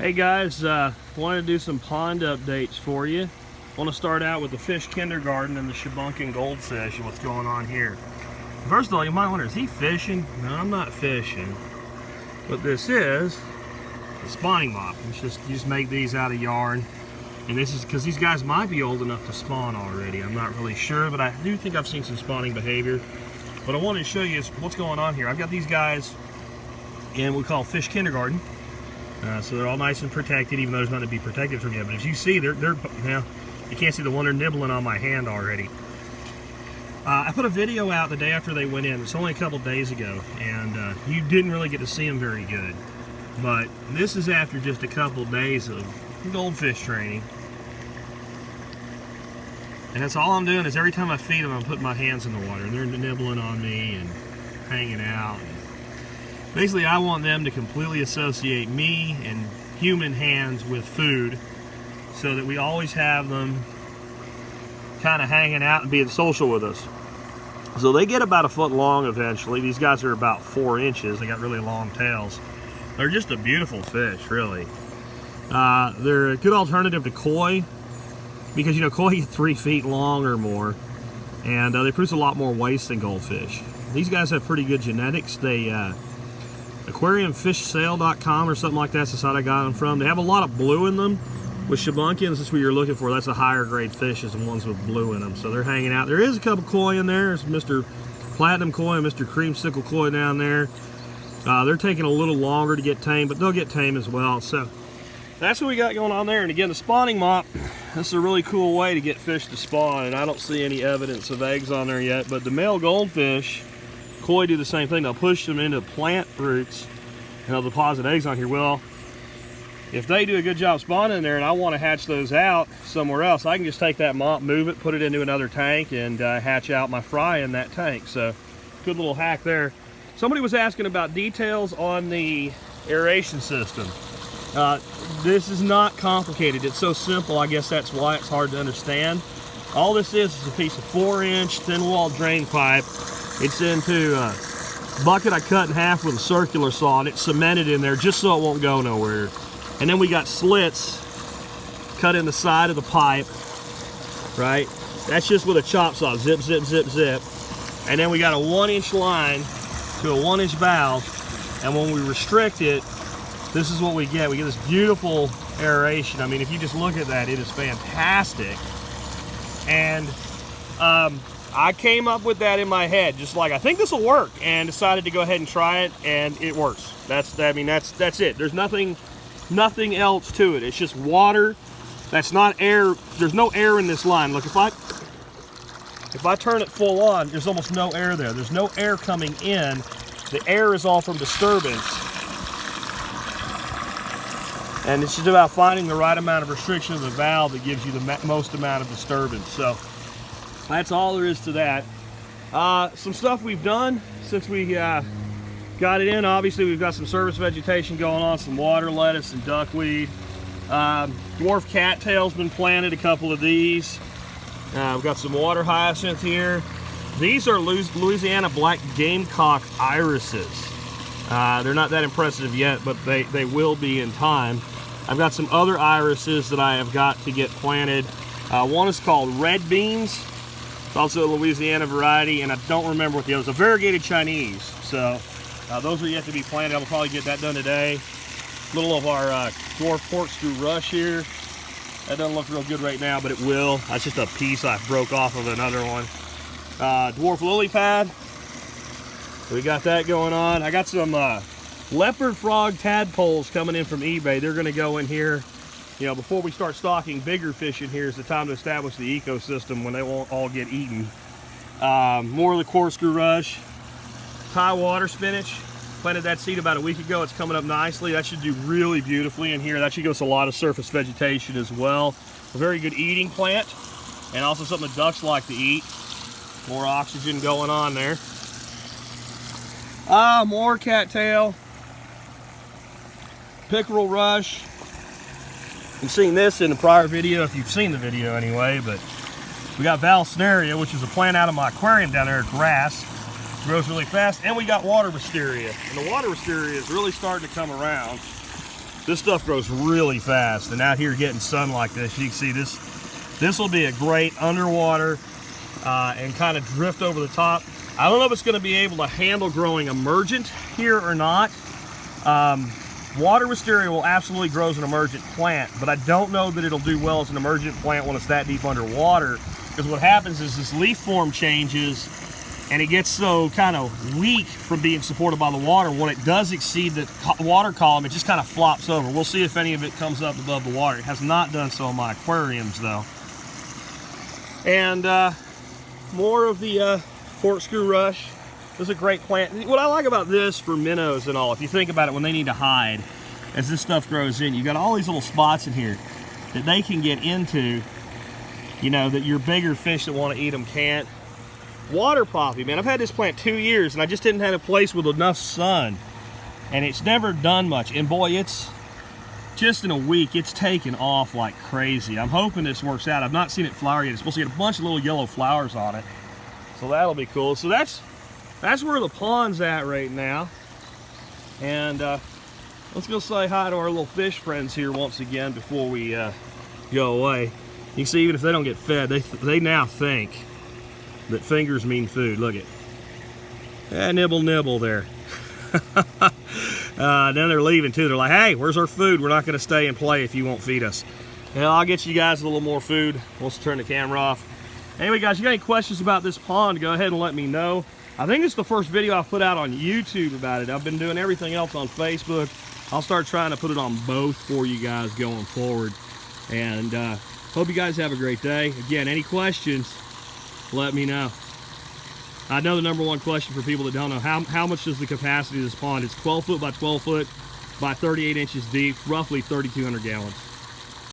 Hey guys, wanted to do some pond updates for you. Want to start out with the fish kindergarten and the Shubunkin Goldfish and what's going on here. First of all, you might wonder, is he fishing? No, I'm not fishing. What this is a spawning mop. It's just, you just make these out of yarn. And this is because these guys might be old enough to spawn already. I'm not really sure, but I do think I've seen some spawning behavior. What I wanted to show you is what's going on here. I've got these guys in what we call fish kindergarten. So they're all nice and protected, even though there's nothing to be protected from yet. But as you see, they're now you can't see the one they're nibbling on my hand already. I put a video out the day after they went in. It's only a couple days ago, and you didn't really get to see them very good. But this is after just a couple days of goldfish training. And that's all I'm doing is every time I feed them, I'm putting my hands in the water. And they're nibbling on me and hanging out. Basically, I want them to completely associate me and human hands with food so that we always have them kind of hanging out and being social with us. So they get about a foot long eventually. These guys are about 4 inches. They got really long tails. They're just a beautiful fish, really. They're a good alternative to koi because, you know, koi get 3 feet long or more, and they produce a lot more waste than goldfish. These guys have pretty good genetics. They aquariumfishsale.com or something like that's the site I got them from. They have a lot of blue in them. With Shubunkins, that's what you're looking for. That's a higher grade fish, is the ones with blue in them. So they're hanging out. There is a couple koi in there. There's Mr. Platinum koi and Mr. Creamsicle koi down there. They're taking a little longer to get tame, but they'll get tame as well. So that's what we got going on there. And again, the spawning mop, this is a really cool way to get fish to spawn. And I don't see any evidence of eggs on there yet, but the male goldfish, koi, do the same thing. They'll push them into plant roots and they'll deposit eggs on here. Well, if they do a good job spawning in there and I want to hatch those out somewhere else, I can just take that mop, move it, put it into another tank, and hatch out my fry in that tank. So good little hack there. Somebody was asking about details on the aeration system. This is not complicated. It's so simple. I guess that's why it's hard to understand. All this is a piece of 4-inch thin-walled drain pipe. It's into a bucket I cut in half with a circular saw, and it's cemented in there just so it won't go nowhere. And then we got slits cut in the side of the pipe, right? That's just with a chop saw, zip, zip, zip, zip. And then we got a 1-inch line to a 1-inch valve. And when we restrict it, this is what we get. We get this beautiful aeration. I mean, if you just look at that, it is fantastic. And I came up with that in my head, just like, I think this will work, and decided to go ahead and try it, and it works. That's it. There's nothing else to it. It's just water. That's not air. There's no air in this line. Look, if I turn it full on, there's almost no air there. There's no air coming in. The air is all from disturbance. And it's just about finding the right amount of restriction of the valve that gives you the most amount of disturbance. So that's all there is to that. Some stuff we've done since we got it in. Obviously, we've got some service vegetation going on, some water lettuce and duckweed. Dwarf Cattails been planted, a couple of these. We've got some water hyacinth here. These are Louisiana Black Gamecock irises. They're not that impressive yet, but they will be in time. I've got some other irises that I have got to get planted. One is called Red Beans. It's also a Louisiana variety, and I don't remember what the other is. A variegated Chinese. So those are yet to be planted. I'll probably get that done today. A little of our Dwarf Corkscrew Rush here. That doesn't look real good right now, but it will. That's just a piece I broke off of another one. Dwarf Lily Pad. We got that going on. I got some leopard frog tadpoles coming in from eBay. They're going to go in here. You know, before we start stocking bigger fish in here is the time to establish the ecosystem when they won't all get eaten. More of the Corkscrew Rush. Thai water spinach. Planted that seed about a week ago. It's coming up nicely. That should do really beautifully in here. That should give us a lot of surface vegetation as well. A very good eating plant, and also something the ducks like to eat. More oxygen going on there. More cattail. Pickerel Rush. You've seen this in the prior video, if you've seen the video anyway, but we got Valesneria, which is a plant out of my aquarium down there, grass. Grows really fast, and we got water wisteria. And the water wisteria is really starting to come around. This stuff grows really fast, and out here getting sun like this, you can see this will be a great underwater and kind of drift over the top. I don't know if it's going to be able to handle growing emergent here or not. Water wisteria will absolutely grow as an emergent plant, but I don't know that it'll do well as an emergent plant when it's that deep underwater, because what happens is this leaf form changes and it gets so kind of weak from being supported by the water. When it does exceed the water column, it just kind of flops over. We'll see if any of it comes up above the water. It has not done so in my aquariums though. And more of the corkscrew rush. This is a great plant. What I like about this for minnows and all, if you think about it, when they need to hide, as this stuff grows in, you've got all these little spots in here that they can get into, you know, that your bigger fish that want to eat them can't. Water poppy, man, I've had this plant 2 years and I just didn't have a place with enough sun, and it's never done much, and boy, it's just in a week it's taken off like crazy. I'm hoping this works out. I've not seen it flower yet. It's supposed to get a bunch of little yellow flowers on it, so that'll be cool. So that's where the pond's at right now, and let's go say hi to our little fish friends here once again before we go away. You can see even if they don't get fed, they now think that fingers mean food. Look at nibble nibble there. Then they're leaving too. They're like, hey, where's our food? We're not going to stay and play if you won't feed us. Well, I'll get you guys a little more food. We'll turn the camera off. Anyway, guys, you got any questions about this pond, go ahead and let me know. I think it's the first video I've put out on YouTube about it. I've been doing everything else on Facebook. I'll start trying to put it on both for you guys going forward. And hope you guys have a great day. Again, any questions, let me know. I know the number one question for people that don't know, how much is the capacity of this pond? It's 12 foot by 12 foot by 38 inches deep, roughly 3,200 gallons.